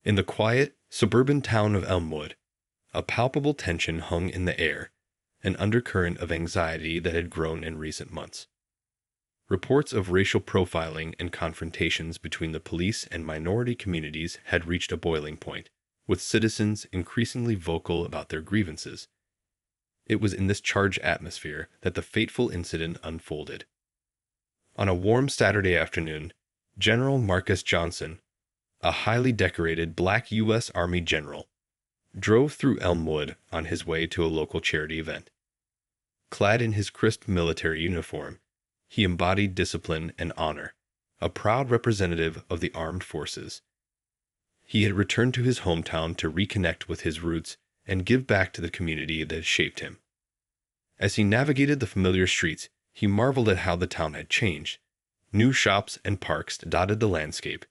In the quiet, suburban town of Elmwood, a palpable tension hung in the air, an undercurrent of anxiety that had grown in recent months. Reports of racial profiling and confrontations between the police and minority communities had reached a boiling point, with citizens increasingly vocal about their grievances. It was in this charged atmosphere that the fateful incident unfolded. On a warm Saturday afternoon, General Marcus Johnson, a highly decorated black U.S. Army general, drove through Elmwood on his way to a local charity event. Clad in his crisp military uniform, he embodied discipline and honor, a proud representative of the armed forces. He had returned to his hometown to reconnect with his roots and give back to the community that had shaped him. As he navigated the familiar streets, he marveled at how the town had changed. New shops and parks dotted the landscape,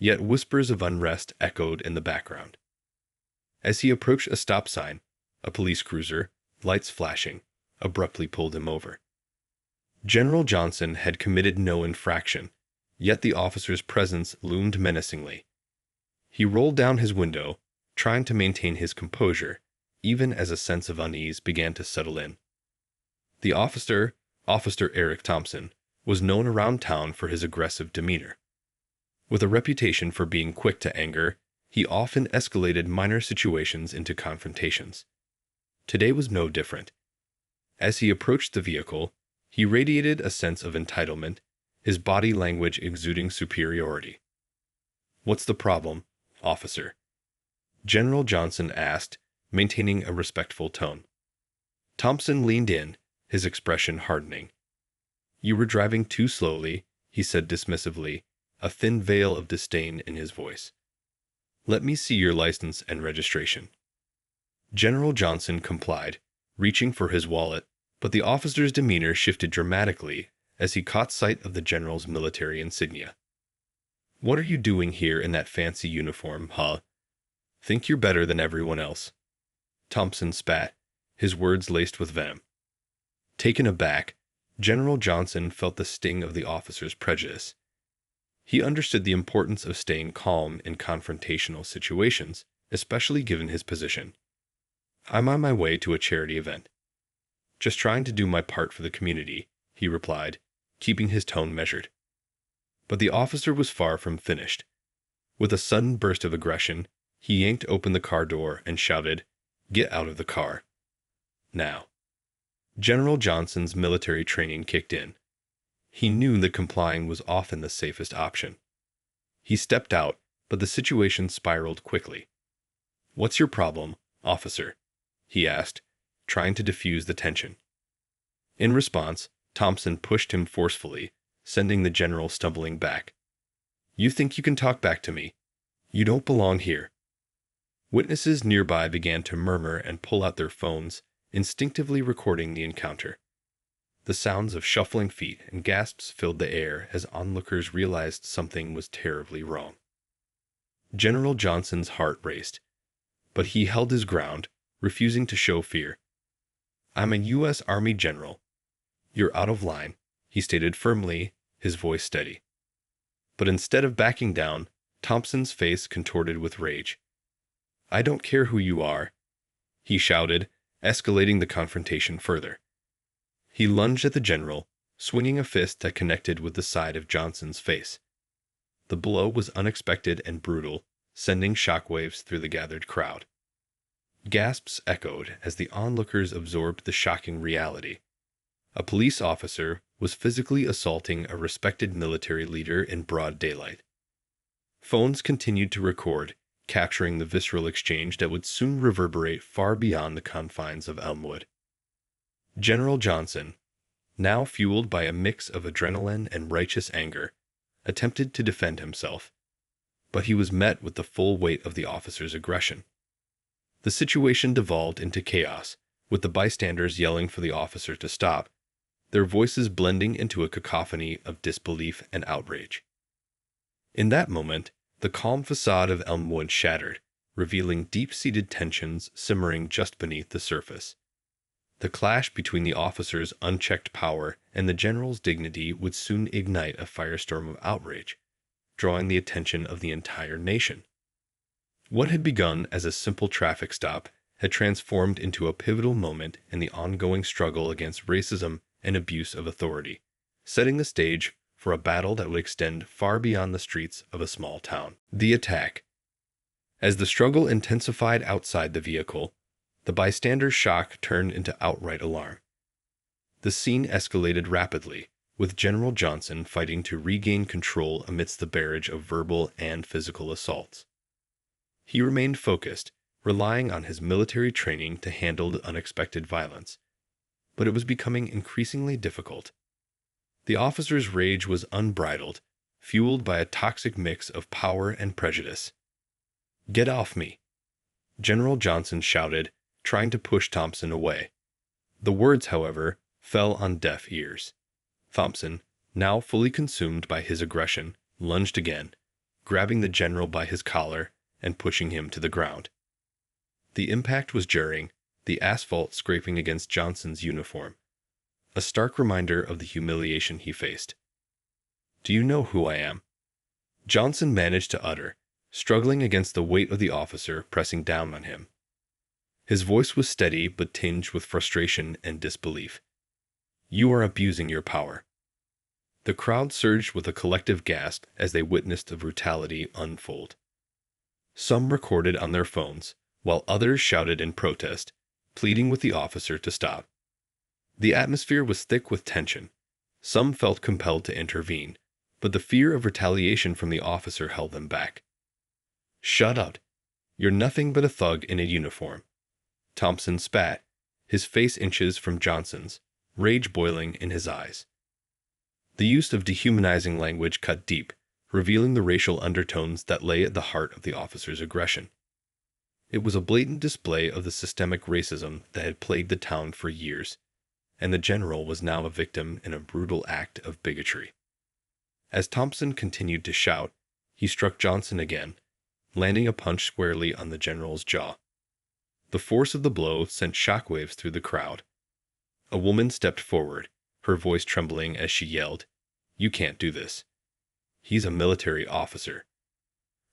yet whispers of unrest echoed in the background. As he approached a stop sign, a police cruiser, lights flashing, abruptly pulled him over. General Johnson had committed no infraction, yet the officer's presence loomed menacingly. He rolled down his window, trying to maintain his composure, even as a sense of unease began to settle in. The officer, Officer Eric Thompson, was known around town for his aggressive demeanor. With a reputation for being quick to anger, he often escalated minor situations into confrontations. Today was no different. As he approached the vehicle, he radiated a sense of entitlement, his body language exuding superiority. "What's the problem, officer?" General Johnson asked, maintaining a respectful tone. Thompson leaned in, his expression hardening. "You were driving too slowly," he said dismissively, a thin veil of disdain in his voice. "Let me see your license and registration." General Johnson complied, reaching for his wallet, but the officer's demeanor shifted dramatically as he caught sight of the general's military insignia. "What are you doing here in that fancy uniform, huh? Think you're better than everyone else?" Thompson spat, his words laced with venom. Taken aback, General Johnson felt the sting of the officer's prejudice. He understood the importance of staying calm in confrontational situations, especially given his position. "I'm on my way to a charity event. Just trying to do my part for the community," he replied, keeping his tone measured. But the officer was far from finished. With a sudden burst of aggression, he yanked open the car door and shouted, "Get out of the car. Now." General Johnson's military training kicked in. He knew that complying was often the safest option. He stepped out, but the situation spiraled quickly. "What's your problem, officer?" he asked, trying to diffuse the tension. In response, Thompson pushed him forcefully, sending the general stumbling back. "You think you can talk back to me? You don't belong here." Witnesses nearby began to murmur and pull out their phones, instinctively recording the encounter. The sounds of shuffling feet and gasps filled the air as onlookers realized something was terribly wrong. General Johnson's heart raced, but he held his ground, refusing to show fear. "I'm a U.S. Army general. You're out of line," he stated firmly, his voice steady. But instead of backing down, Thompson's face contorted with rage. "I don't care who you are," he shouted, escalating the confrontation further. He lunged at the general, swinging a fist that connected with the side of Johnson's face. The blow was unexpected and brutal, sending shockwaves through the gathered crowd. Gasps echoed as the onlookers absorbed the shocking reality. A police officer was physically assaulting a respected military leader in broad daylight. Phones continued to record, capturing the visceral exchange that would soon reverberate far beyond the confines of Elmwood. General Johnson, now fueled by a mix of adrenaline and righteous anger, attempted to defend himself, but he was met with the full weight of the officer's aggression. The situation devolved into chaos, with the bystanders yelling for the officer to stop, their voices blending into a cacophony of disbelief and outrage. In that moment, the calm facade of Elmwood shattered, revealing deep-seated tensions simmering just beneath the surface. The clash between the officer's unchecked power and the general's dignity would soon ignite a firestorm of outrage, drawing the attention of the entire nation. What had begun as a simple traffic stop had transformed into a pivotal moment in the ongoing struggle against racism and abuse of authority, setting the stage for a battle that would extend far beyond the streets of a small town. The attack. As the struggle intensified outside the vehicle, the bystanders' shock turned into outright alarm. The scene escalated rapidly, with General Johnson fighting to regain control amidst the barrage of verbal and physical assaults. He remained focused, relying on his military training to handle the unexpected violence, but it was becoming increasingly difficult. The officer's rage was unbridled, fueled by a toxic mix of power and prejudice. "Get off me!" General Johnson shouted, trying to push Thompson away. The words, however, fell on deaf ears. Thompson, now fully consumed by his aggression, lunged again, grabbing the general by his collar and pushing him to the ground. The impact was jarring, the asphalt scraping against Johnson's uniform, a stark reminder of the humiliation he faced. "Do you know who I am?" Johnson managed to utter, struggling against the weight of the officer pressing down on him. His voice was steady but tinged with frustration and disbelief. "You are abusing your power." The crowd surged with a collective gasp as they witnessed the brutality unfold. Some recorded on their phones, while others shouted in protest, pleading with the officer to stop. The atmosphere was thick with tension. Some felt compelled to intervene, but the fear of retaliation from the officer held them back. "Shut up. You're nothing but a thug in a uniform." Thompson spat, his face inches from Johnson's, rage boiling in his eyes. The use of dehumanizing language cut deep, revealing the racial undertones that lay at the heart of the officer's aggression. It was a blatant display of the systemic racism that had plagued the town for years, and the general was now a victim in a brutal act of bigotry. As Thompson continued to shout, he struck Johnson again, landing a punch squarely on the general's jaw. The force of the blow sent shockwaves through the crowd. A woman stepped forward, her voice trembling as she yelled, "You can't do this. He's a military officer."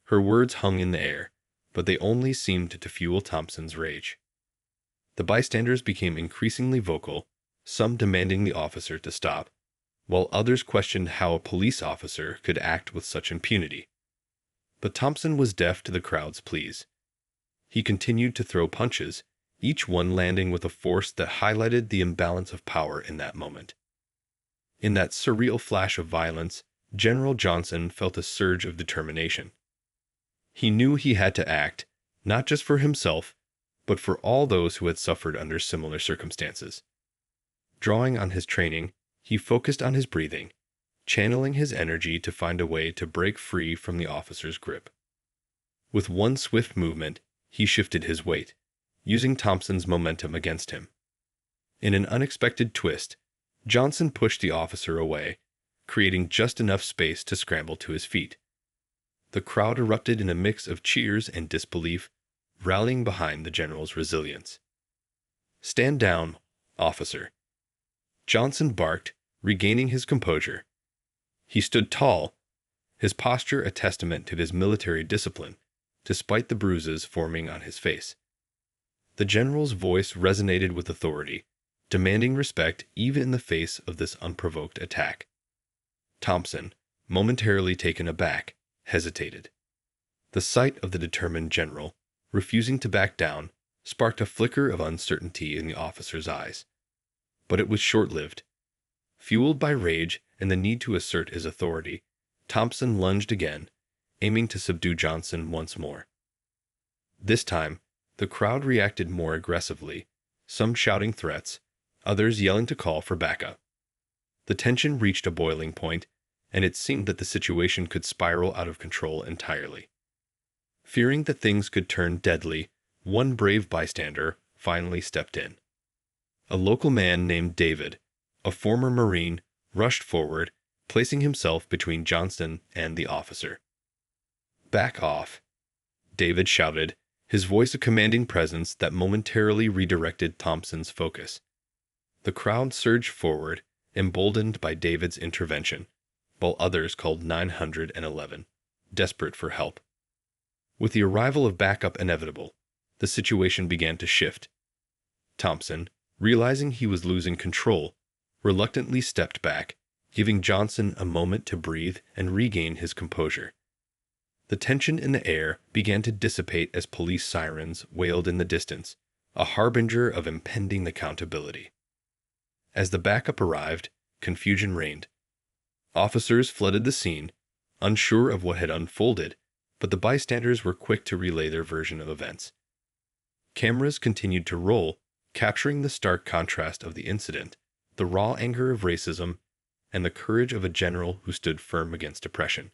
Her words hung in the air, but they only seemed to fuel Thompson's rage. The bystanders became increasingly vocal, some demanding the officer to stop, while others questioned how a police officer could act with such impunity. But Thompson was deaf to the crowd's pleas. He continued to throw punches, each one landing with a force that highlighted the imbalance of power in that moment. In that surreal flash of violence, General Johnson felt a surge of determination. He knew he had to act, not just for himself, but for all those who had suffered under similar circumstances. Drawing on his training, he focused on his breathing, channeling his energy to find a way to break free from the officer's grip. With one swift movement, he shifted his weight, using Thompson's momentum against him. In an unexpected twist, Johnson pushed the officer away, creating just enough space to scramble to his feet. The crowd erupted in a mix of cheers and disbelief, rallying behind the general's resilience. "Stand down, officer." Johnson barked, regaining his composure. He stood tall, his posture a testament to his military discipline, despite the bruises forming on his face. The general's voice resonated with authority, demanding respect even in the face of this unprovoked attack. Thompson, momentarily taken aback, hesitated. The sight of the determined general, refusing to back down, sparked a flicker of uncertainty in the officer's eyes. But it was short-lived. Fueled by rage and the need to assert his authority, Thompson lunged again, aiming to subdue Johnson once more. This time, the crowd reacted more aggressively, some shouting threats, others yelling to call for backup. The tension reached a boiling point, and it seemed that the situation could spiral out of control entirely. Fearing that things could turn deadly, one brave bystander finally stepped in. A local man named David, a former Marine, rushed forward, placing himself between Johnson and the officer. "Back off," David shouted, his voice a commanding presence that momentarily redirected Thompson's focus. The crowd surged forward, emboldened by David's intervention, while others called 911, desperate for help. With the arrival of backup inevitable, the situation began to shift. Thompson, realizing he was losing control, reluctantly stepped back, giving Johnson a moment to breathe and regain his composure. The tension in the air began to dissipate as police sirens wailed in the distance, a harbinger of impending accountability. As the backup arrived, confusion reigned. Officers flooded the scene, unsure of what had unfolded, but the bystanders were quick to relay their version of events. Cameras continued to roll, capturing the stark contrast of the incident, the raw anger of racism, and the courage of a general who stood firm against oppression.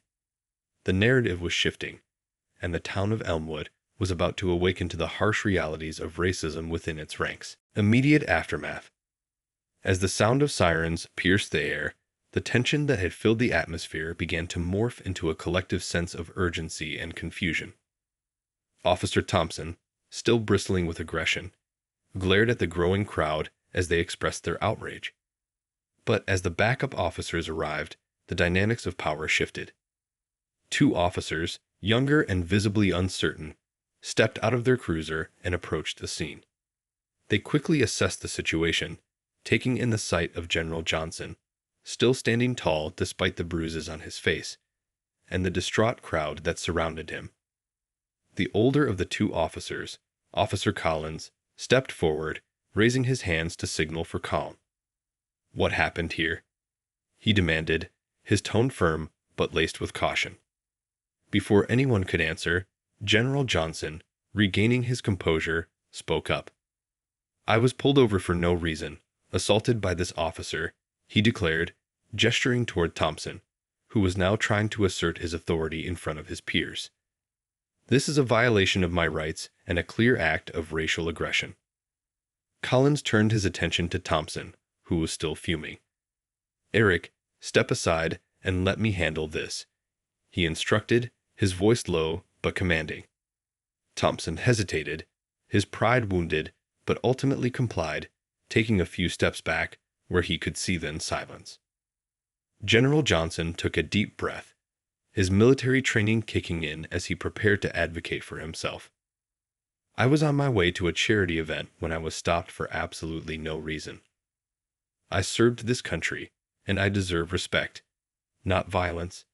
The narrative was shifting, and the town of Elmwood was about to awaken to the harsh realities of racism within its ranks. Immediate aftermath. As the sound of sirens pierced the air, the tension that had filled the atmosphere began to morph into a collective sense of urgency and confusion. Officer Thompson, still bristling with aggression, glared at the growing crowd as they expressed their outrage. But as the backup officers arrived, the dynamics of power shifted. Two officers, younger and visibly uncertain, stepped out of their cruiser and approached the scene. They quickly assessed the situation, taking in the sight of General Johnson, still standing tall despite the bruises on his face, and the distraught crowd that surrounded him. The older of the two officers, Officer Collins, stepped forward, raising his hands to signal for calm. "What happened here?" he demanded, his tone firm but laced with caution. Before anyone could answer, General Johnson, regaining his composure, spoke up. "I was pulled over for no reason, assaulted by this officer," he declared, gesturing toward Thompson, who was now trying to assert his authority in front of his peers. "This is a violation of my rights and a clear act of racial aggression." Collins turned his attention to Thompson, who was still fuming. "Eric, step aside and let me handle this," he instructed, his voice low but commanding. Thompson hesitated, his pride wounded, but ultimately complied, taking a few steps back where he could see then silence. General Johnson took a deep breath, his military training kicking in as he prepared to advocate for himself. "I was on my way to a charity event when I was stopped for absolutely no reason. I served this country, and I deserve respect, not violence,"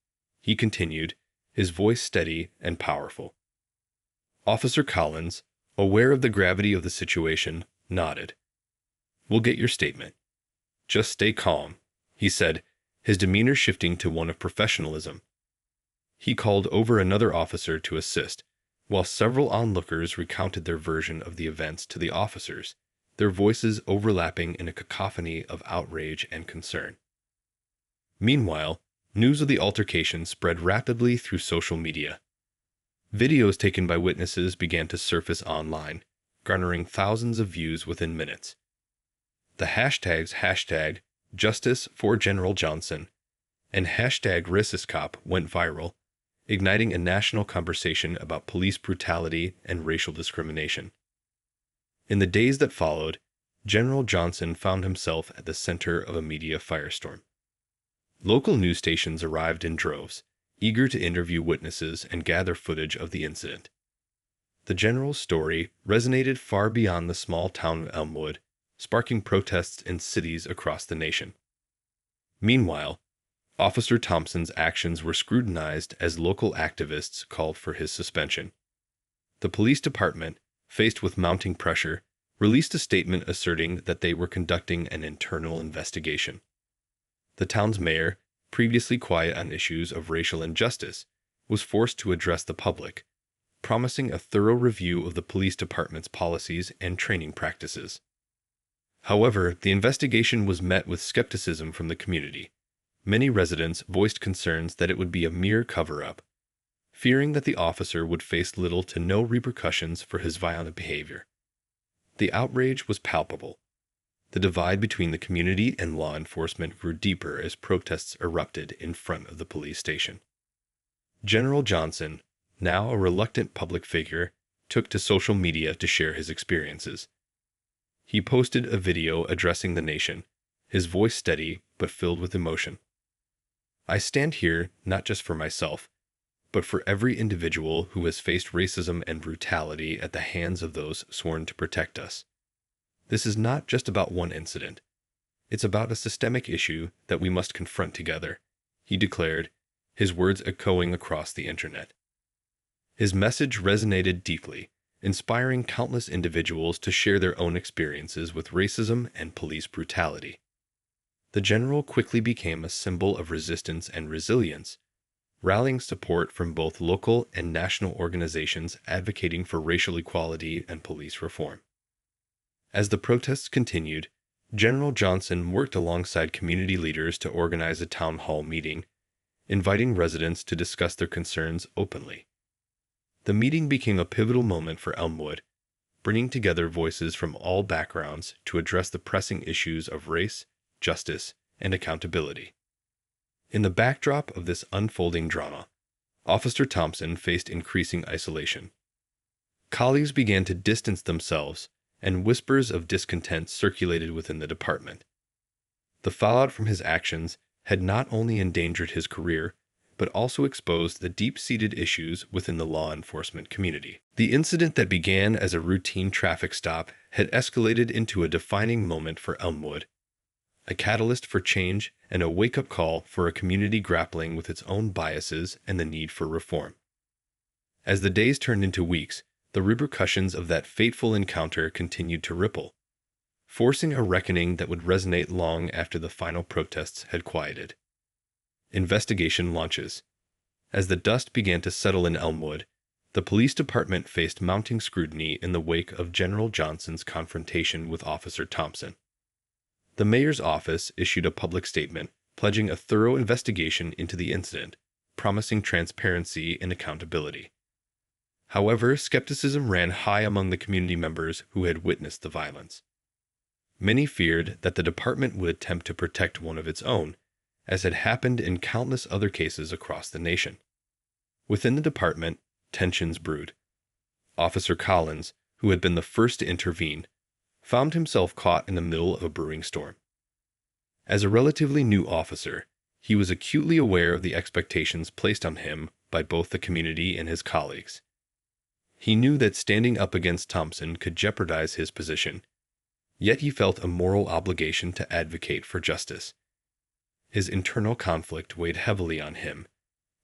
he continued, his voice steady and powerful. Officer Collins, aware of the gravity of the situation, nodded. "We'll get your statement. Just stay calm," he said, his demeanor shifting to one of professionalism. He called over another officer to assist, while several onlookers recounted their version of the events to the officers, their voices overlapping in a cacophony of outrage and concern. Meanwhile, news of the altercation spread rapidly through social media. Videos taken by witnesses began to surface online, garnering thousands of views within minutes. The hashtags #JusticeForGeneralJohnson and #RacisCop went viral, igniting a national conversation about police brutality and racial discrimination. In the days that followed, General Johnson found himself at the center of a media firestorm. Local news stations arrived in droves, eager to interview witnesses and gather footage of the incident. The general's story resonated far beyond the small town of Elmwood, sparking protests in cities across the nation. Meanwhile, Officer Thompson's actions were scrutinized as local activists called for his suspension. The police department, faced with mounting pressure, released a statement asserting that they were conducting an internal investigation. The town's mayor, previously quiet on issues of racial injustice, was forced to address the public, promising a thorough review of the police department's policies and training practices. However, the investigation was met with skepticism from the community. Many residents voiced concerns that it would be a mere cover-up, fearing that the officer would face little to no repercussions for his violent behavior. The outrage was palpable. The divide between the community and law enforcement grew deeper as protests erupted in front of the police station. General Johnson, now a reluctant public figure, took to social media to share his experiences. He posted a video addressing the nation, his voice steady but filled with emotion. "I stand here not just for myself, but for every individual who has faced racism and brutality at the hands of those sworn to protect us. This is not just about one incident. It's about a systemic issue that we must confront together, he declared, his words echoing across the internet. His message resonated deeply, inspiring countless individuals to share their own experiences with racism and police brutality. The general quickly became a symbol of resistance and resilience, rallying support from both local and national organizations advocating for racial equality and police reform. As the protests continued, General Johnson worked alongside community leaders to organize a town hall meeting, inviting residents to discuss their concerns openly. The meeting became a pivotal moment for Elmwood, bringing together voices from all backgrounds to address the pressing issues of race, justice, and accountability. In the backdrop of this unfolding drama, Officer Thompson faced increasing isolation. Colleagues began to distance themselves, and whispers of discontent circulated within the department. The fallout from his actions had not only endangered his career, but also exposed the deep-seated issues within the law enforcement community. The incident that began as a routine traffic stop had escalated into a defining moment for Elmwood, a catalyst for change and a wake-up call for a community grappling with its own biases and the need for reform. As the days turned into weeks, the repercussions of that fateful encounter continued to ripple, forcing a reckoning that would resonate long after the final protests had quieted. Investigation launches. As the dust began to settle in Elmwood, the police department faced mounting scrutiny in the wake of General Johnson's confrontation with Officer Thompson. The mayor's office issued a public statement pledging a thorough investigation into the incident, promising transparency and accountability. However, skepticism ran high among the community members who had witnessed the violence. Many feared that the department would attempt to protect one of its own, as had happened in countless other cases across the nation. Within the department, tensions brewed. Officer Collins, who had been the first to intervene, found himself caught in the middle of a brewing storm. As a relatively new officer, he was acutely aware of the expectations placed on him by both the community and his colleagues. He knew that standing up against Thompson could jeopardize his position, yet he felt a moral obligation to advocate for justice. His internal conflict weighed heavily on him,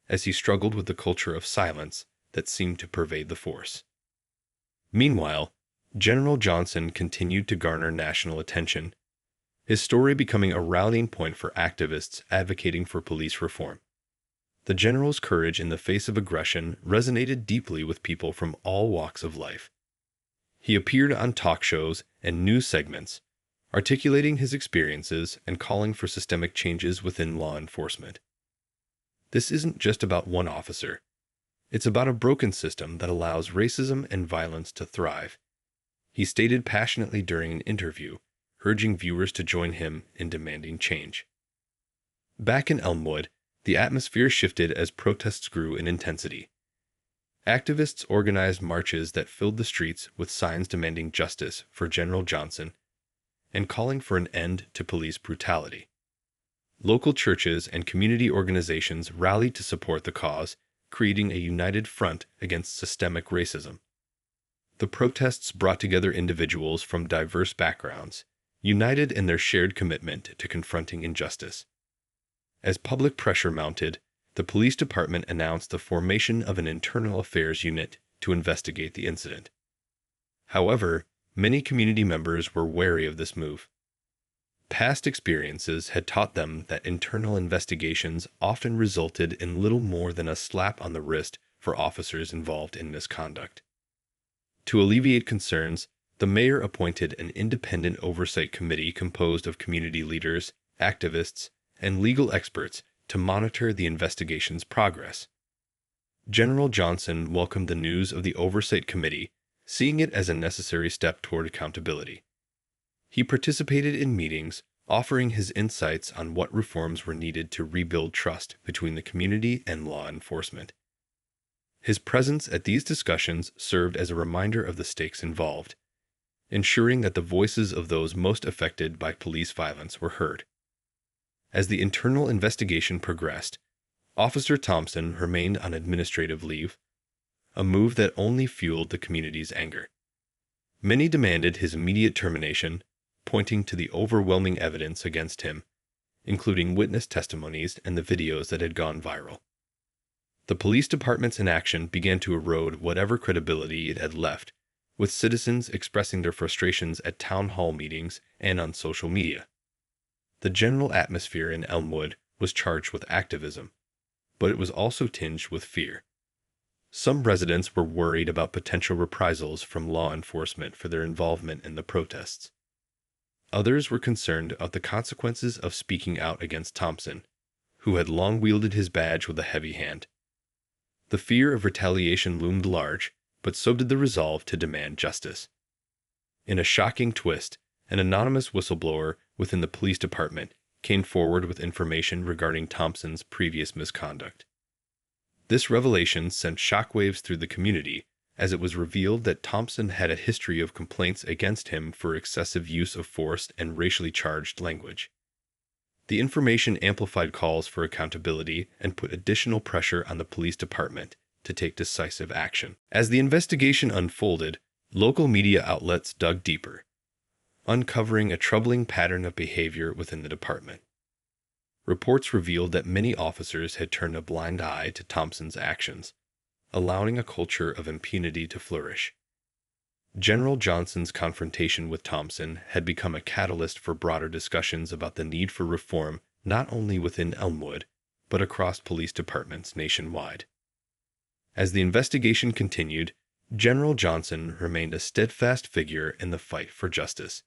as he struggled with the culture of silence that seemed to pervade the force. Meanwhile, General Johnson continued to garner national attention, his story becoming a rallying point for activists advocating for police reform. The general's courage in the face of aggression resonated deeply with people from all walks of life. He appeared on talk shows and news segments, articulating his experiences and calling for systemic changes within law enforcement. This isn't just about one officer. It's about a broken system that allows racism and violence to thrive, he stated passionately during an interview, urging viewers to join him in demanding change. Back in Elmwood, the atmosphere shifted as protests grew in intensity. Activists organized marches that filled the streets with signs demanding justice for General Johnson and calling for an end to police brutality. Local churches and community organizations rallied to support the cause, creating a united front against systemic racism. The protests brought together individuals from diverse backgrounds, united in their shared commitment to confronting injustice. As public pressure mounted, the police department announced the formation of an internal affairs unit to investigate the incident. However, many community members were wary of this move. Past experiences had taught them that internal investigations often resulted in little more than a slap on the wrist for officers involved in misconduct. To alleviate concerns, the mayor appointed an independent oversight committee composed of community leaders, activists, and legal experts to monitor the investigation's progress. General Johnson welcomed the news of the oversight committee, seeing it as a necessary step toward accountability. He participated in meetings, offering his insights on what reforms were needed to rebuild trust between the community and law enforcement. His presence at these discussions served as a reminder of the stakes involved, ensuring that the voices of those most affected by police violence were heard. As the internal investigation progressed, Officer Thompson remained on administrative leave, a move that only fueled the community's anger. Many demanded his immediate termination, pointing to the overwhelming evidence against him, including witness testimonies and the videos that had gone viral. The police department's inaction began to erode whatever credibility it had left, with citizens expressing their frustrations at town hall meetings and on social media. The general atmosphere in Elmwood was charged with activism, but it was also tinged with fear. Some residents were worried about potential reprisals from law enforcement for their involvement in the protests. Others were concerned about the consequences of speaking out against Thompson, who had long wielded his badge with a heavy hand. The fear of retaliation loomed large, but so did the resolve to demand justice. In a shocking twist, an anonymous whistleblower within the police department came forward with information regarding Thompson's previous misconduct. This revelation sent shockwaves through the community, as it was revealed that Thompson had a history of complaints against him for excessive use of force and racially charged language. The information amplified calls for accountability and put additional pressure on the police department to take decisive action. As the investigation unfolded, local media outlets dug deeper, uncovering a troubling pattern of behavior within the department. Reports revealed that many officers had turned a blind eye to Thompson's actions, allowing a culture of impunity to flourish. General Johnson's confrontation with Thompson had become a catalyst for broader discussions about the need for reform not only within Elmwood, but across police departments nationwide. As the investigation continued, General Johnson remained a steadfast figure in the fight for justice.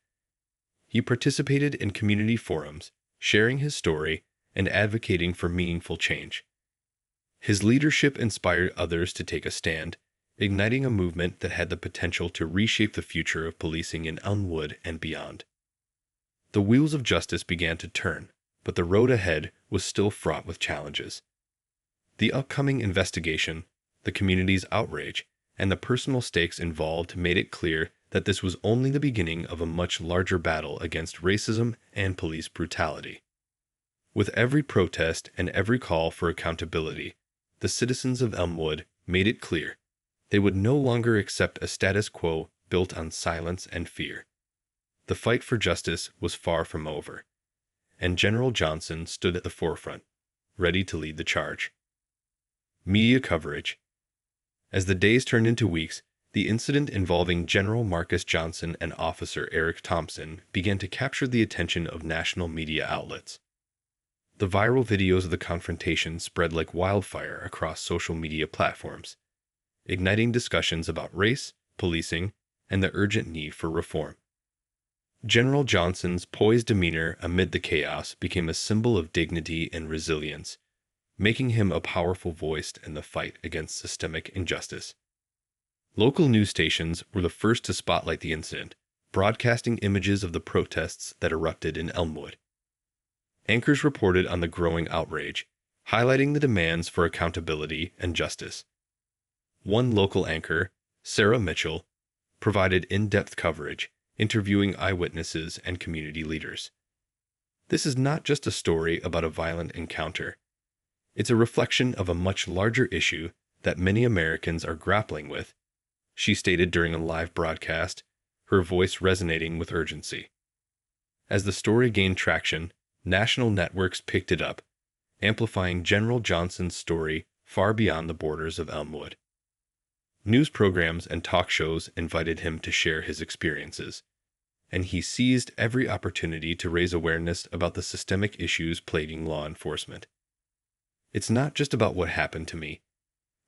He participated in community forums, sharing his story and advocating for meaningful change. His leadership inspired others to take a stand, igniting a movement that had the potential to reshape the future of policing in Elmwood and beyond. The wheels of justice began to turn, but the road ahead was still fraught with challenges. The upcoming investigation, the community's outrage, and the personal stakes involved made it clear that this was only the beginning of a much larger battle against racism and police brutality. With every protest and every call for accountability, the citizens of Elmwood made it clear they would no longer accept a status quo built on silence and fear. The fight for justice was far from over, and General Johnson stood at the forefront, ready to lead the charge. Media coverage. As the days turned into weeks, the incident involving General Marcus Johnson and Officer Eric Thompson began to capture the attention of national media outlets. The viral videos of the confrontation spread like wildfire across social media platforms, igniting discussions about race, policing, and the urgent need for reform. General Johnson's poised demeanor amid the chaos became a symbol of dignity and resilience, making him a powerful voice in the fight against systemic injustice. Local news stations were the first to spotlight the incident, broadcasting images of the protests that erupted in Elmwood. Anchors reported on the growing outrage, highlighting the demands for accountability and justice. One local anchor, Sarah Mitchell, provided in-depth coverage, interviewing eyewitnesses and community leaders. This is not just a story about a violent encounter. It's a reflection of a much larger issue that many Americans are grappling with, she stated during a live broadcast, her voice resonating with urgency. As the story gained traction, national networks picked it up, amplifying General Johnson's story far beyond the borders of Elmwood. News programs and talk shows invited him to share his experiences, and he seized every opportunity to raise awareness about the systemic issues plaguing law enforcement. It's not just about what happened to me.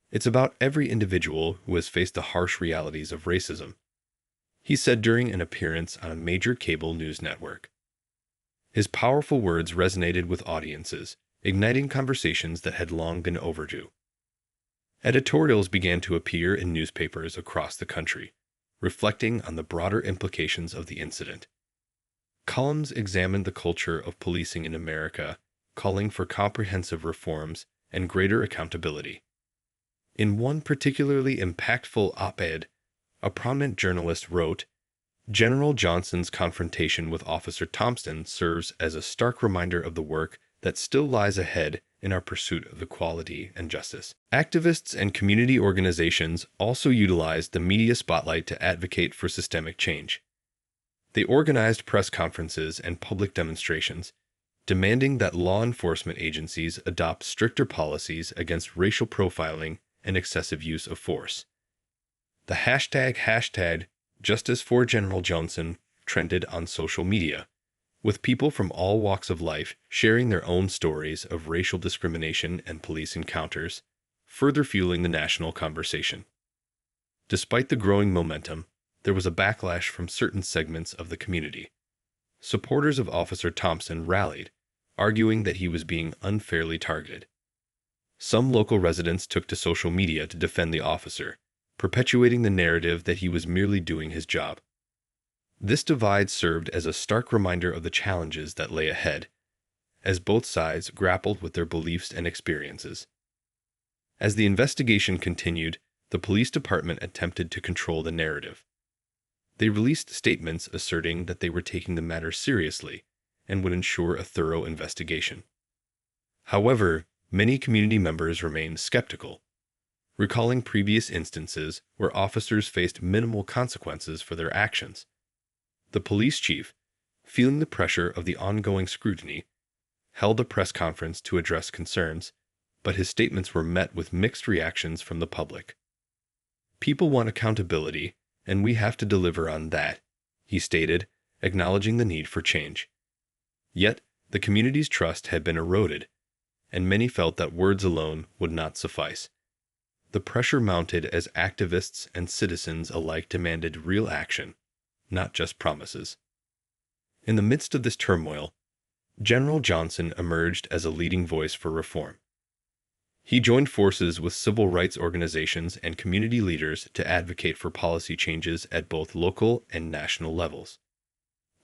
It's about every individual who has faced the harsh realities of racism, he said during an appearance on a major cable news network. His powerful words resonated with audiences, igniting conversations that had long been overdue. Editorials began to appear in newspapers across the country, reflecting on the broader implications of the incident. Columns examined the culture of policing in America, calling for comprehensive reforms and greater accountability. In one particularly impactful op-ed, a prominent journalist wrote, "General Johnson's confrontation with Officer Thompson serves as a stark reminder of the work that still lies ahead in our pursuit of equality and justice. Activists and community organizations also utilized the media spotlight to advocate for systemic change. They organized press conferences and public demonstrations, demanding that law enforcement agencies adopt stricter policies against racial profiling and excessive use of force. The hashtag Justice for General Johnson trended on social media, with people from all walks of life sharing their own stories of racial discrimination and police encounters, further fueling the national conversation. Despite the growing momentum, there was a backlash from certain segments of the community. Supporters of Officer Thompson rallied, arguing that he was being unfairly targeted. Some local residents took to social media to defend the officer, perpetuating the narrative that he was merely doing his job. This divide served as a stark reminder of the challenges that lay ahead, as both sides grappled with their beliefs and experiences. As the investigation continued, the police department attempted to control the narrative. They released statements asserting that they were taking the matter seriously and would ensure a thorough investigation. However, many community members remained skeptical, recalling previous instances where officers faced minimal consequences for their actions. The police chief, feeling the pressure of the ongoing scrutiny, held a press conference to address concerns, but his statements were met with mixed reactions from the public. "People want accountability, and we have to deliver on that," he stated, acknowledging the need for change. Yet, the community's trust had been eroded, and many felt that words alone would not suffice. The pressure mounted as activists and citizens alike demanded real action, not just promises. In the midst of this turmoil, General Johnson emerged as a leading voice for reform. He joined forces with civil rights organizations and community leaders to advocate for policy changes at both local and national levels.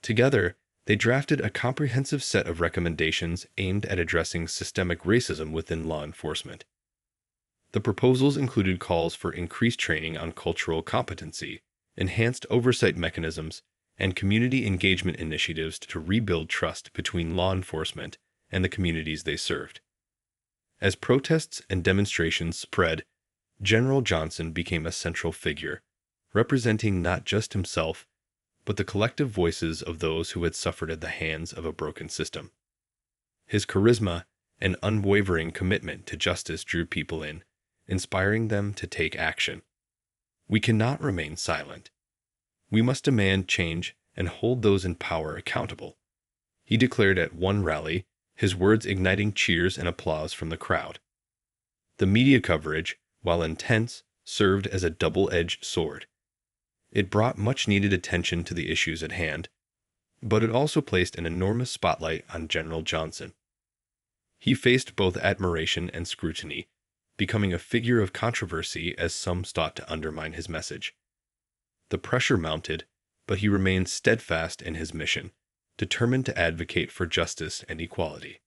Together, they drafted a comprehensive set of recommendations aimed at addressing systemic racism within law enforcement. The proposals included calls for increased training on cultural competency, enhanced oversight mechanisms, and community engagement initiatives to rebuild trust between law enforcement and the communities they served. As protests and demonstrations spread, General Johnson became a central figure, representing not just himself, but the collective voices of those who had suffered at the hands of a broken system. His charisma and unwavering commitment to justice drew people in, inspiring them to take action. "We cannot remain silent. We must demand change and hold those in power accountable," he declared at one rally, his words igniting cheers and applause from the crowd. The media coverage, while intense, served as a double-edged sword. It brought much-needed attention to the issues at hand, but it also placed an enormous spotlight on General Johnson. He faced both admiration and scrutiny, becoming a figure of controversy as some sought to undermine his message. The pressure mounted, but he remained steadfast in his mission, determined to advocate for justice and equality.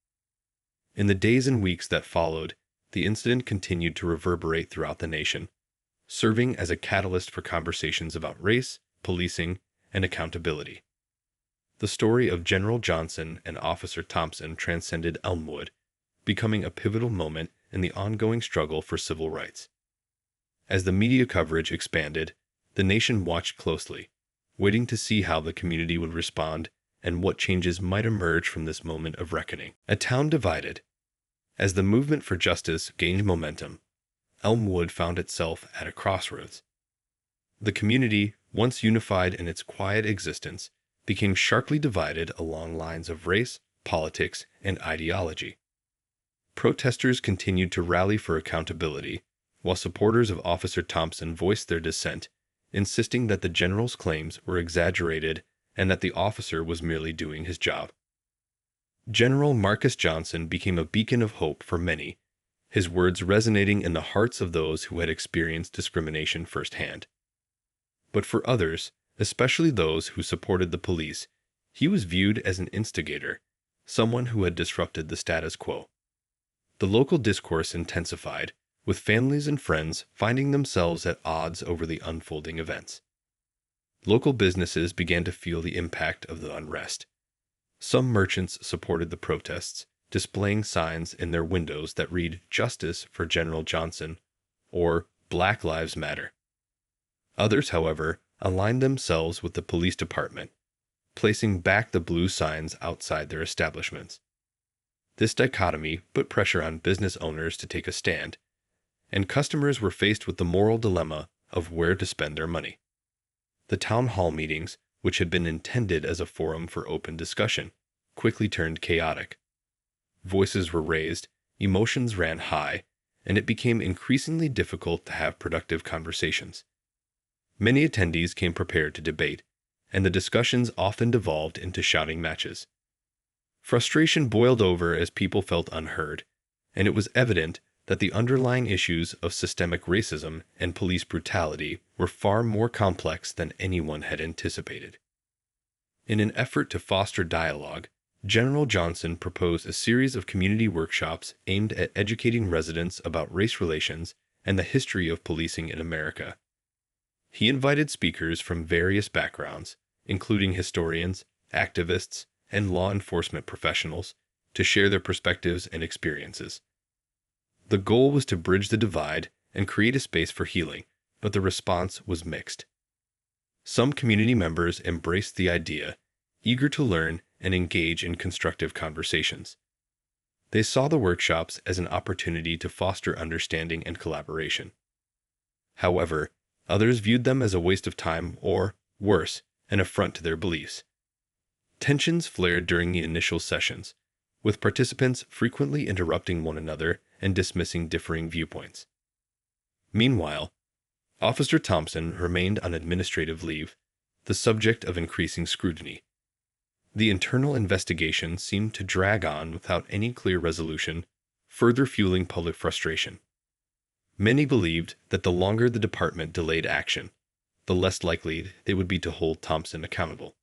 In the days and weeks that followed, the incident continued to reverberate throughout the nation, serving as a catalyst for conversations about race, policing, and accountability. The story of General Johnson and Officer Thompson transcended Elmwood, becoming a pivotal moment in the ongoing struggle for civil rights. As the media coverage expanded, the nation watched closely, waiting to see how the community would respond and what changes might emerge from this moment of reckoning. A town divided. As the movement for justice gained momentum, Elmwood found itself at a crossroads. The community, once unified in its quiet existence, became sharply divided along lines of race, politics, and ideology. Protesters continued to rally for accountability, while supporters of Officer Thompson voiced their dissent, insisting that the general's claims were exaggerated and that the officer was merely doing his job. General Marcus Johnson became a beacon of hope for many, his words resonating in the hearts of those who had experienced discrimination firsthand. But for others, especially those who supported the police, he was viewed as an instigator, someone who had disrupted the status quo. The local discourse intensified, with families and friends finding themselves at odds over the unfolding events. Local businesses began to feel the impact of the unrest. Some merchants supported the protests, displaying signs in their windows that read "Justice for General Johnson" or "Black Lives Matter." Others, however, aligned themselves with the police department, placing back the blue signs outside their establishments. This dichotomy put pressure on business owners to take a stand, and customers were faced with the moral dilemma of where to spend their money. The town hall meetings, which had been intended as a forum for open discussion, quickly turned chaotic. Voices were raised, emotions ran high, and it became increasingly difficult to have productive conversations. Many attendees came prepared to debate, and the discussions often devolved into shouting matches. Frustration boiled over as people felt unheard, and it was evident that the underlying issues of systemic racism and police brutality were far more complex than anyone had anticipated. In an effort to foster dialogue, General Johnson proposed a series of community workshops aimed at educating residents about race relations and the history of policing in America. He invited speakers from various backgrounds, including historians, activists, and law enforcement professionals, to share their perspectives and experiences. The goal was to bridge the divide and create a space for healing, but the response was mixed. Some community members embraced the idea, eager to learn and engage in constructive conversations. They saw the workshops as an opportunity to foster understanding and collaboration. However, others viewed them as a waste of time or, worse, an affront to their beliefs. Tensions flared during the initial sessions, with participants frequently interrupting one another and dismissing differing viewpoints. Meanwhile, Officer Thompson remained on administrative leave, the subject of increasing scrutiny. The internal investigation seemed to drag on without any clear resolution, further fueling public frustration. Many believed that the longer the department delayed action, the less likely they would be to hold Thompson accountable.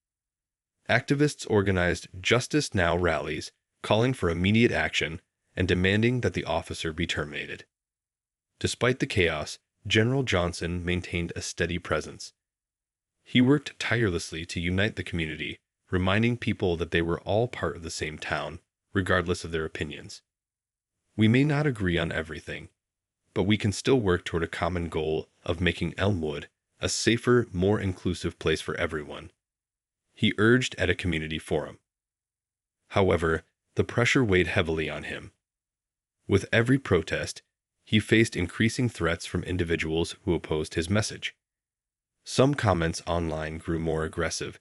Activists organized Justice Now rallies, calling for immediate action and demanding that the officer be terminated. Despite the chaos, General Johnson maintained a steady presence. He worked tirelessly to unite the community, reminding people that they were all part of the same town, regardless of their opinions. We may not agree on everything, but we can still work toward a common goal of making Elmwood a safer, more inclusive place for everyone, he urged at a community forum. However, the pressure weighed heavily on him. With every protest, he faced increasing threats from individuals who opposed his message. Some comments online grew more aggressive,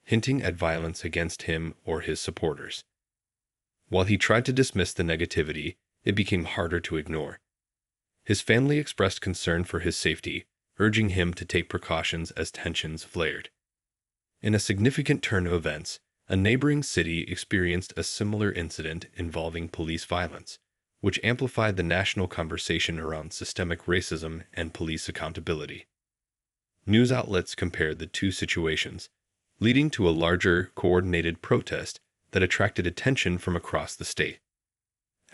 hinting at violence against him or his supporters. While he tried to dismiss the negativity, it became harder to ignore. His family expressed concern for his safety, urging him to take precautions as tensions flared. In a significant turn of events, a neighboring city experienced a similar incident involving police violence, which amplified the national conversation around systemic racism and police accountability. News outlets compared the two situations, leading to a larger, coordinated protest that attracted attention from across the state.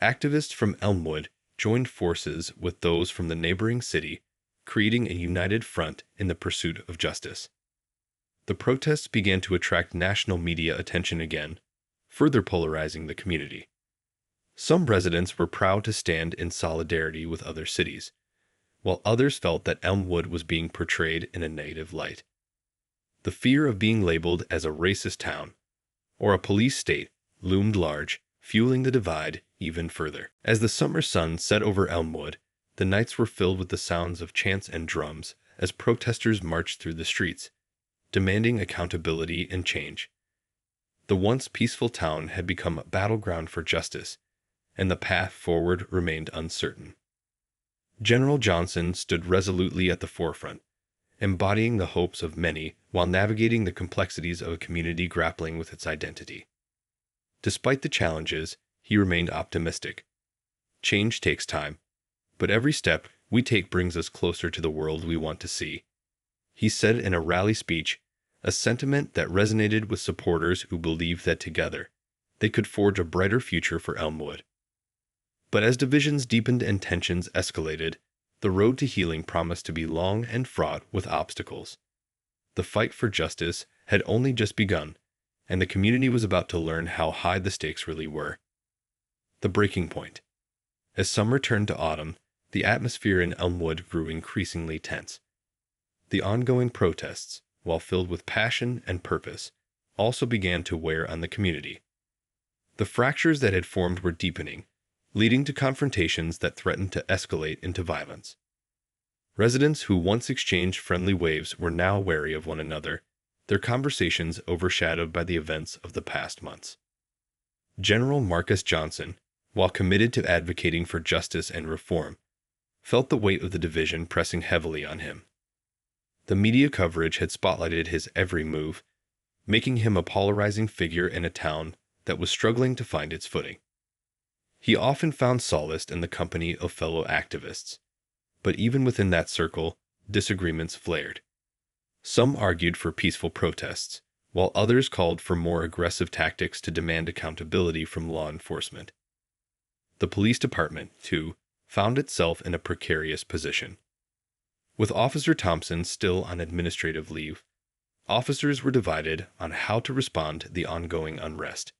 Activists from Elmwood joined forces with those from the neighboring city, creating a united front in the pursuit of justice. The protests began to attract national media attention again, further polarizing the community. Some residents were proud to stand in solidarity with other cities, while others felt that Elmwood was being portrayed in a negative light. The fear of being labeled as a racist town or a police state loomed large, fueling the divide even further. As the summer sun set over Elmwood, the nights were filled with the sounds of chants and drums as protesters marched through the streets, demanding accountability and change. The once peaceful town had become a battleground for justice, and the path forward remained uncertain. General Johnson stood resolutely at the forefront, embodying the hopes of many while navigating the complexities of a community grappling with its identity. Despite the challenges, he remained optimistic. Change takes time, but every step we take brings us closer to the world we want to see, he said in a rally speech, a sentiment that resonated with supporters who believed that together, they could forge a brighter future for Elmwood. But as divisions deepened and tensions escalated, the road to healing promised to be long and fraught with obstacles. The fight for justice had only just begun, and the community was about to learn how high the stakes really were. The breaking point. As summer turned to autumn, the atmosphere in Elmwood grew increasingly tense. The ongoing protests, while filled with passion and purpose, also began to wear on the community. The fractures that had formed were deepening, leading to confrontations that threatened to escalate into violence. Residents who once exchanged friendly waves were now wary of one another, their conversations overshadowed by the events of the past months. General Marcus Johnson, while committed to advocating for justice and reform, felt the weight of the division pressing heavily on him. The media coverage had spotlighted his every move, making him a polarizing figure in a town that was struggling to find its footing. He often found solace in the company of fellow activists, but even within that circle, disagreements flared. Some argued for peaceful protests, while others called for more aggressive tactics to demand accountability from law enforcement. The police department, too, found itself in a precarious position. With Officer Thompson still on administrative leave, officers were divided on how to respond to the ongoing unrest.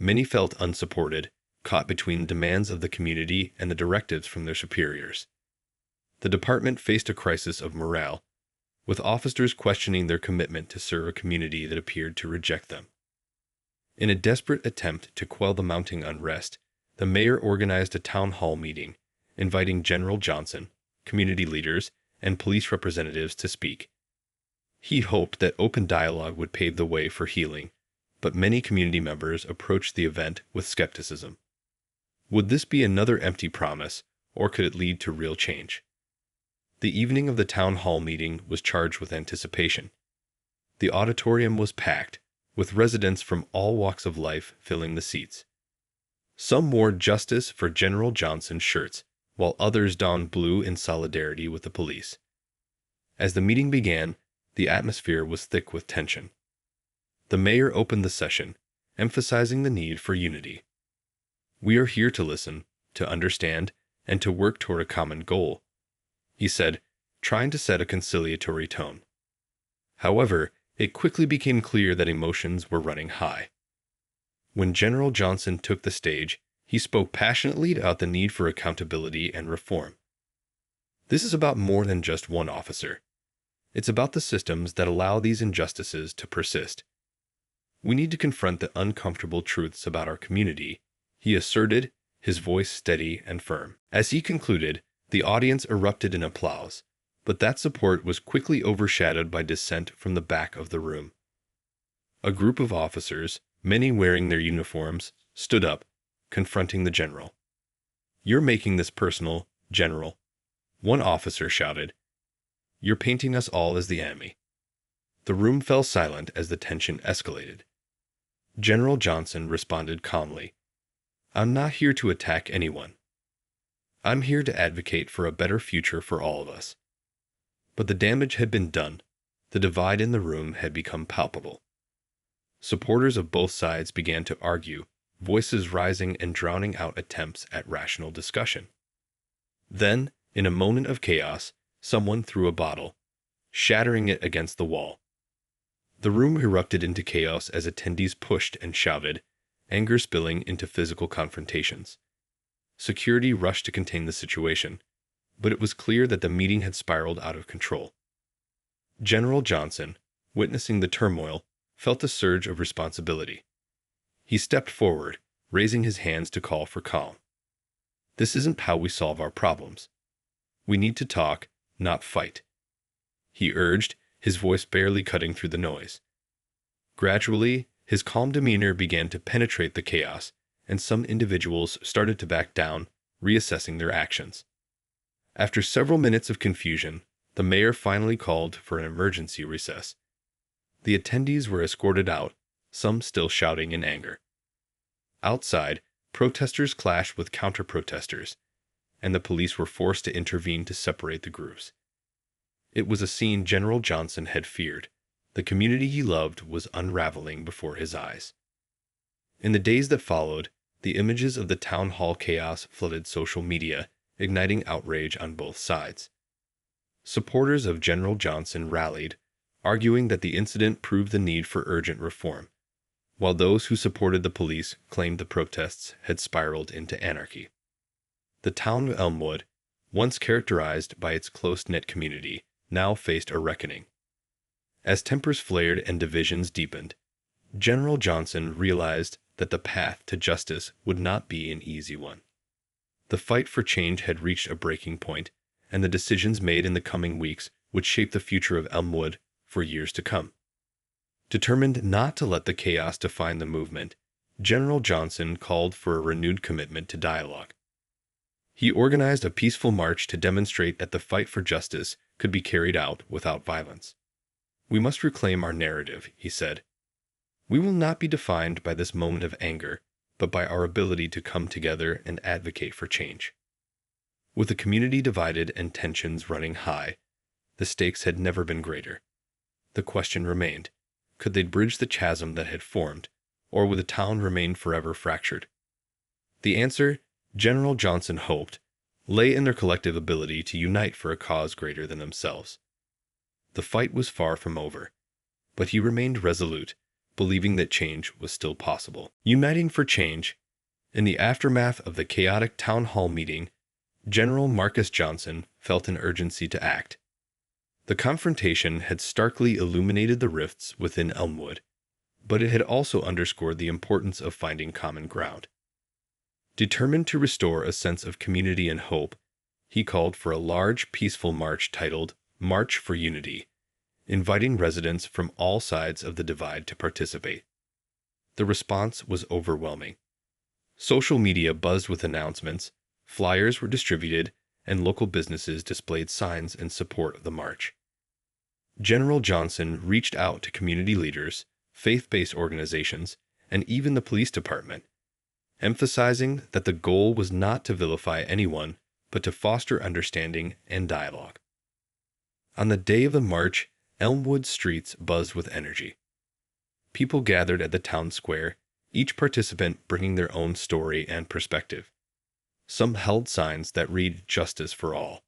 Many felt unsupported, caught between demands of the community and the directives from their superiors. The department faced a crisis of morale, with officers questioning their commitment to serve a community that appeared to reject them. In a desperate attempt to quell the mounting unrest, the mayor organized a town hall meeting, inviting General Johnson, community leaders, and police representatives to speak. He hoped that open dialogue would pave the way for healing, but many community members approached the event with skepticism. Would this be another empty promise, or could it lead to real change? The evening of the town hall meeting was charged with anticipation. The auditorium was packed, with residents from all walks of life filling the seats. Some wore Justice for General Johnson shirts, while others donned blue in solidarity with the police. As the meeting began, the atmosphere was thick with tension. The mayor opened the session, emphasizing the need for unity. "We are here to listen, to understand, and to work toward a common goal," he said, trying to set a conciliatory tone. However, it quickly became clear that emotions were running high. When General Johnson took the stage, he spoke passionately about the need for accountability and reform. This is about more than just one officer. It's about the systems that allow these injustices to persist. We need to confront the uncomfortable truths about our community, he asserted, his voice steady and firm. As he concluded, the audience erupted in applause, but that support was quickly overshadowed by dissent from the back of the room. A group of officers, many wearing their uniforms, stood up, confronting the general. "You're making this personal, General," one officer shouted. "You're painting us all as the enemy." The room fell silent as the tension escalated. General Johnson responded calmly, "I'm not here to attack anyone. I'm here to advocate for a better future for all of us." But the damage had been done. The divide in the room had become palpable. Supporters of both sides began to argue, voices rising and drowning out attempts at rational discussion. Then, in a moment of chaos, someone threw a bottle, shattering it against the wall. The room erupted into chaos as attendees pushed and shouted, anger spilling into physical confrontations. Security rushed to contain the situation, but it was clear that the meeting had spiraled out of control. General Johnson, witnessing the turmoil, felt a surge of responsibility. He stepped forward, raising his hands to call for calm. "This isn't how we solve our problems. We need to talk, not fight," he urged, his voice barely cutting through the noise. Gradually, his calm demeanor began to penetrate the chaos, and some individuals started to back down, reassessing their actions. After several minutes of confusion, the mayor finally called for an emergency recess. The attendees were escorted out, some still shouting in anger. Outside, protesters clashed with counter-protesters, and the police were forced to intervene to separate the groups. It was a scene General Johnson had feared. The community he loved was unraveling before his eyes. In the days that followed, the images of the town hall chaos flooded social media, igniting outrage on both sides. Supporters of General Johnson rallied, arguing that the incident proved the need for urgent reform, while those who supported the police claimed the protests had spiraled into anarchy. The town of Elmwood, once characterized by its close-knit community, now faced a reckoning. As tempers flared and divisions deepened, General Johnson realized that the path to justice would not be an easy one. The fight for change had reached a breaking point, and the decisions made in the coming weeks would shape the future of Elmwood for years to come. Determined not to let the chaos define the movement, General Johnson called for a renewed commitment to dialogue. He organized a peaceful march to demonstrate that the fight for justice could be carried out without violence. "We must reclaim our narrative," he said. "We will not be defined by this moment of anger, but by our ability to come together and advocate for change." With the community divided and tensions running high, the stakes had never been greater. The question remained, could they bridge the chasm that had formed, or would the town remain forever fractured? The answer, General Johnson hoped, lay in their collective ability to unite for a cause greater than themselves. The fight was far from over, but he remained resolute, believing that change was still possible. Uniting for change. In the aftermath of the chaotic town hall meeting, General Marcus Johnson felt an urgency to act. The confrontation had starkly illuminated the rifts within Elmwood, but it had also underscored the importance of finding common ground. Determined to restore a sense of community and hope, he called for a large, peaceful march titled March for Unity, inviting residents from all sides of the divide to participate. The response was overwhelming. Social media buzzed with announcements, flyers were distributed, and local businesses displayed signs in support of the march. General Johnson reached out to community leaders, faith-based organizations, and even the police department, emphasizing that the goal was not to vilify anyone, but to foster understanding and dialogue. On the day of the march, Elmwood streets buzzed with energy. People gathered at the town square, each participant bringing their own story and perspective. Some held signs that read "Justice for All,"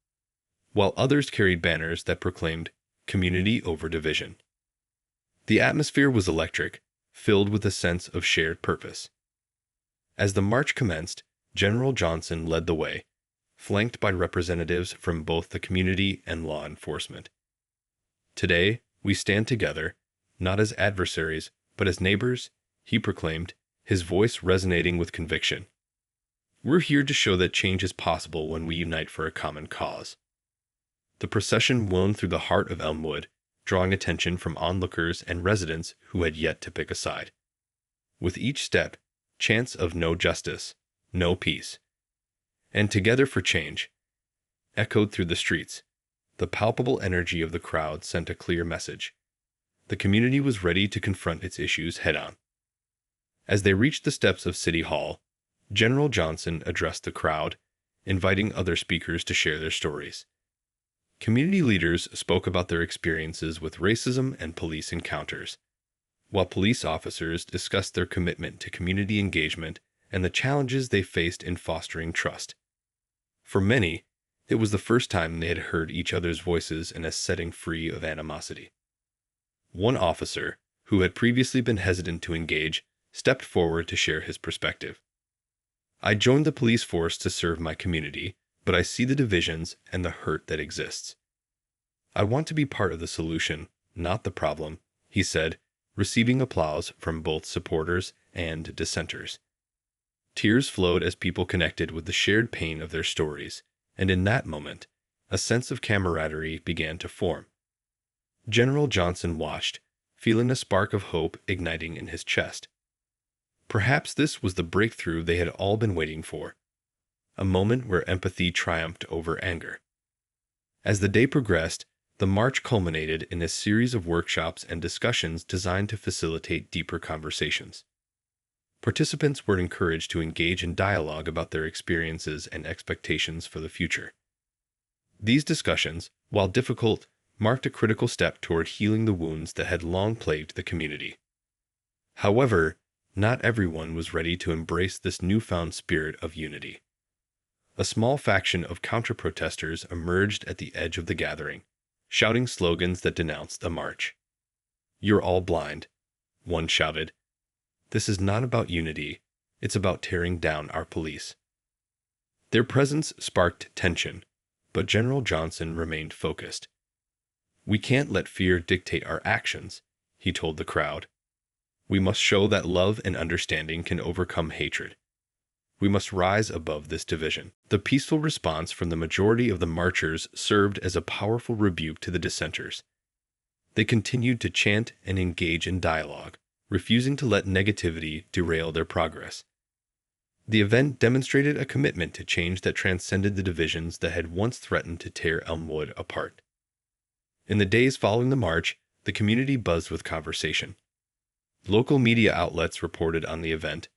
while others carried banners that proclaimed "Community over Division." The atmosphere was electric, filled with a sense of shared purpose. As the march commenced, General Johnson led the way, flanked by representatives from both the community and law enforcement. "Today, we stand together, not as adversaries, but as neighbors," he proclaimed, his voice resonating with conviction. "We're here to show that change is possible when we unite for a common cause." The procession wound through the heart of Elmwood, drawing attention from onlookers and residents who had yet to pick a side. With each step, chants of "No justice, no peace," and "Together for change" echoed through the streets. The palpable energy of the crowd sent a clear message. The community was ready to confront its issues head-on. As they reached the steps of City Hall, General Johnson addressed the crowd, inviting other speakers to share their stories. Community leaders spoke about their experiences with racism and police encounters, while police officers discussed their commitment to community engagement and the challenges they faced in fostering trust. For many, it was the first time they had heard each other's voices in a setting free of animosity. One officer, who had previously been hesitant to engage, stepped forward to share his perspective. "I joined the police force to serve my community, but I see the divisions and the hurt that exists. I want to be part of the solution, not the problem," he said, receiving applause from both supporters and dissenters. Tears flowed as people connected with the shared pain of their stories, and in that moment, a sense of camaraderie began to form. General Johnson watched, feeling a spark of hope igniting in his chest. Perhaps this was the breakthrough they had all been waiting for, a moment where empathy triumphed over anger. As the day progressed, the march culminated in a series of workshops and discussions designed to facilitate deeper conversations. Participants were encouraged to engage in dialogue about their experiences and expectations for the future. These discussions, while difficult, marked a critical step toward healing the wounds that had long plagued the community. However, not everyone was ready to embrace this newfound spirit of unity. A small faction of counter-protesters emerged at the edge of the gathering, shouting slogans that denounced the march. "You're all blind," one shouted. This is not about unity, it's about tearing down our police. Their presence sparked tension, but General Johnson remained focused. "We can't let fear dictate our actions," he told the crowd. "We must show that love and understanding can overcome hatred. We must rise above this division." The peaceful response from the majority of the marchers served as a powerful rebuke to the dissenters. They continued to chant and engage in dialogue, refusing to let negativity derail their progress. The event demonstrated a commitment to change that transcended the divisions that had once threatened to tear Elmwood apart. In the days following the march, the community buzzed with conversation. Local media outlets reported on the event,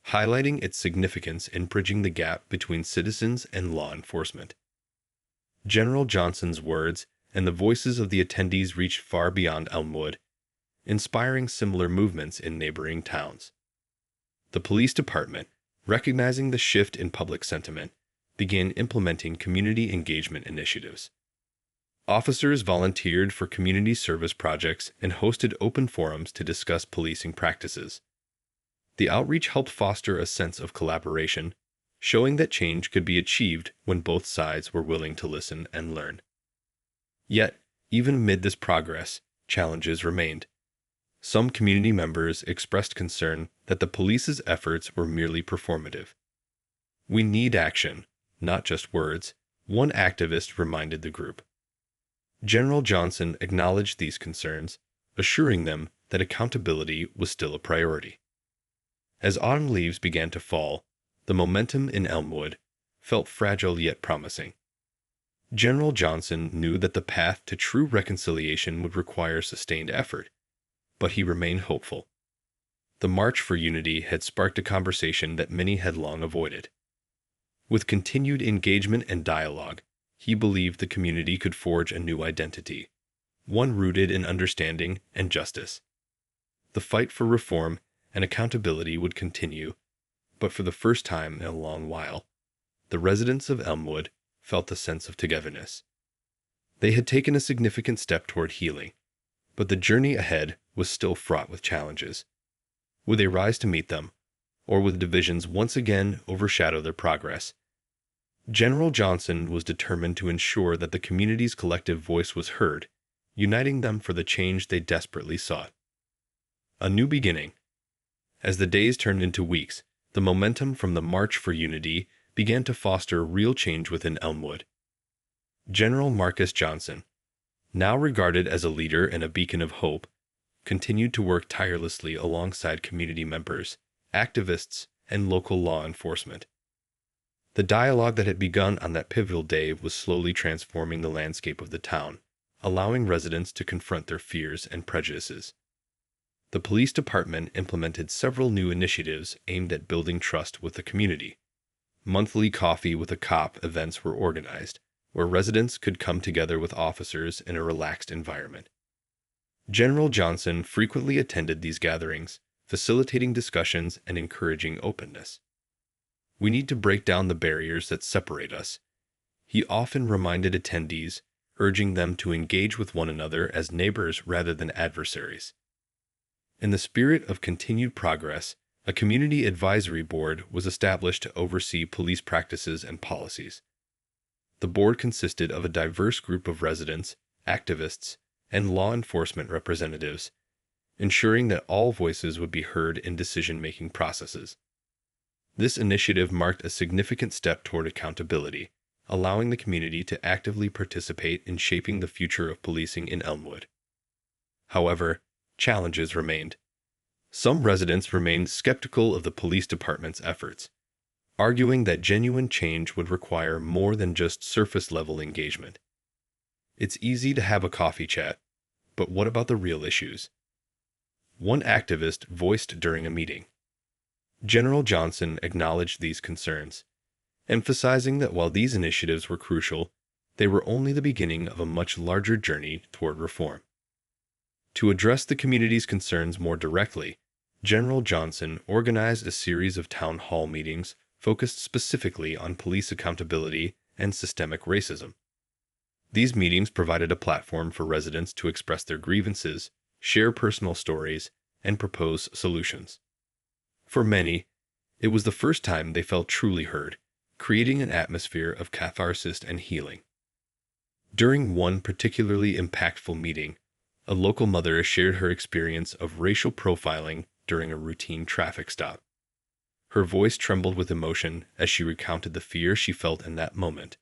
highlighting its significance in bridging the gap between citizens and law enforcement. General Johnson's words and the voices of the attendees reached far beyond Elmwood, inspiring similar movements in neighboring towns. The police department, recognizing the shift in public sentiment, began implementing community engagement initiatives. Officers volunteered for community service projects and hosted open forums to discuss policing practices. The outreach helped foster a sense of collaboration, showing that change could be achieved when both sides were willing to listen and learn. Yet, even amid this progress, challenges remained. Some community members expressed concern that the police's efforts were merely performative. "We need action, not just words," one activist reminded the group. General Johnson acknowledged these concerns, assuring them that accountability was still a priority. As autumn leaves began to fall, the momentum in Elmwood felt fragile yet promising. General Johnson knew that the path to true reconciliation would require sustained effort, but he remained hopeful. The March for Unity had sparked a conversation that many had long avoided. With continued engagement and dialogue, he believed the community could forge a new identity, one rooted in understanding and justice. The fight for reform and accountability would continue, but for the first time in a long while, the residents of Elmwood felt a sense of togetherness. They had taken a significant step toward healing, but the journey ahead was still fraught with challenges. Would they rise to meet them, or would divisions once again overshadow their progress? General Johnson was determined to ensure that the community's collective voice was heard, uniting them for the change they desperately sought. A new beginning. As the days turned into weeks, the momentum from the March for Unity began to foster real change within Elmwood. General Marcus Johnson, now regarded as a leader and a beacon of hope, continued to work tirelessly alongside community members, activists, and local law enforcement. The dialogue that had begun on that pivotal day was slowly transforming the landscape of the town, allowing residents to confront their fears and prejudices. The police department implemented several new initiatives aimed at building trust with the community. Monthly Coffee with a Cop events were organized, where residents could come together with officers in a relaxed environment. General Johnson frequently attended these gatherings, facilitating discussions and encouraging openness. "We need to break down the barriers that separate us," he often reminded attendees, urging them to engage with one another as neighbors rather than adversaries. In the spirit of continued progress, a community advisory board was established to oversee police practices and policies. The board consisted of a diverse group of residents, activists, and law enforcement representatives, ensuring that all voices would be heard in decision-making processes. This initiative marked a significant step toward accountability, allowing the community to actively participate in shaping the future of policing in Elmwood. However, challenges remained. Some residents remained skeptical of the police department's efforts, arguing that genuine change would require more than just surface-level engagement. It's easy to have a coffee chat, but what about the real issues? One activist voiced during a meeting. General Johnson acknowledged these concerns, emphasizing that while these initiatives were crucial, they were only the beginning of a much larger journey toward reform. To address the community's concerns more directly, General Johnson organized a series of town hall meetings focused specifically on police accountability and systemic racism. These meetings provided a platform for residents to express their grievances, share personal stories, and propose solutions. For many, it was the first time they felt truly heard, creating an atmosphere of catharsis and healing. During one particularly impactful meeting, a local mother shared her experience of racial profiling during a routine traffic stop. Her voice trembled with emotion as she recounted the fear she felt in that moment,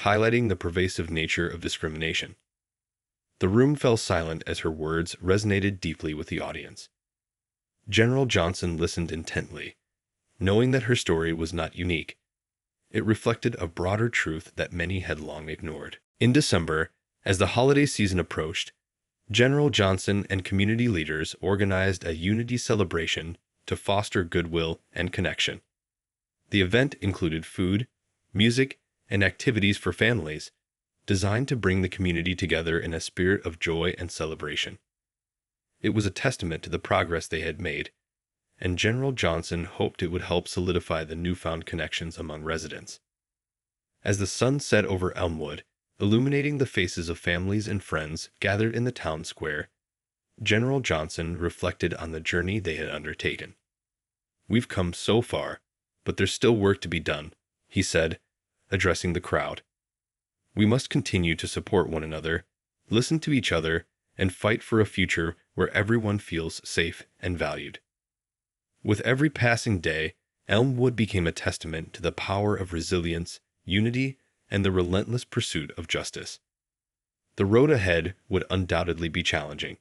highlighting the pervasive nature of discrimination. The room fell silent as her words resonated deeply with the audience. General Johnson listened intently, knowing that her story was not unique. It reflected a broader truth that many had long ignored. In December, as the holiday season approached, General Johnson and community leaders organized a unity celebration to foster goodwill and connection. The event included food, music, and activities for families, designed to bring the community together in a spirit of joy and celebration. It was a testament to the progress they had made, and General Johnson hoped it would help solidify the newfound connections among residents. As the sun set over Elmwood, illuminating the faces of families and friends gathered in the town square, General Johnson reflected on the journey they had undertaken. "We've come so far, but there's still work to be done," he said, addressing the crowd. "We must continue to support one another, listen to each other, and fight for a future where everyone feels safe and valued." With every passing day, Elmwood became a testament to the power of resilience, unity, and the relentless pursuit of justice. The road ahead would undoubtedly be challenging,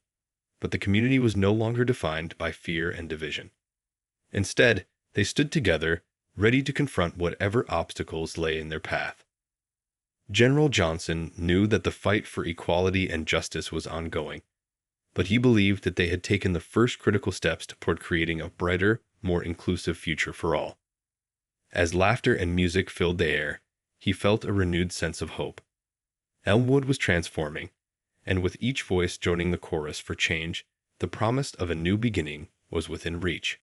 but the community was no longer defined by fear and division. Instead, they stood together, ready to confront whatever obstacles lay in their path. General Johnson knew that the fight for equality and justice was ongoing, but he believed that they had taken the first critical steps toward creating a brighter, more inclusive future for all. As laughter and music filled the air, he felt a renewed sense of hope. Elmwood was transforming, and with each voice joining the chorus for change, the promise of a new beginning was within reach.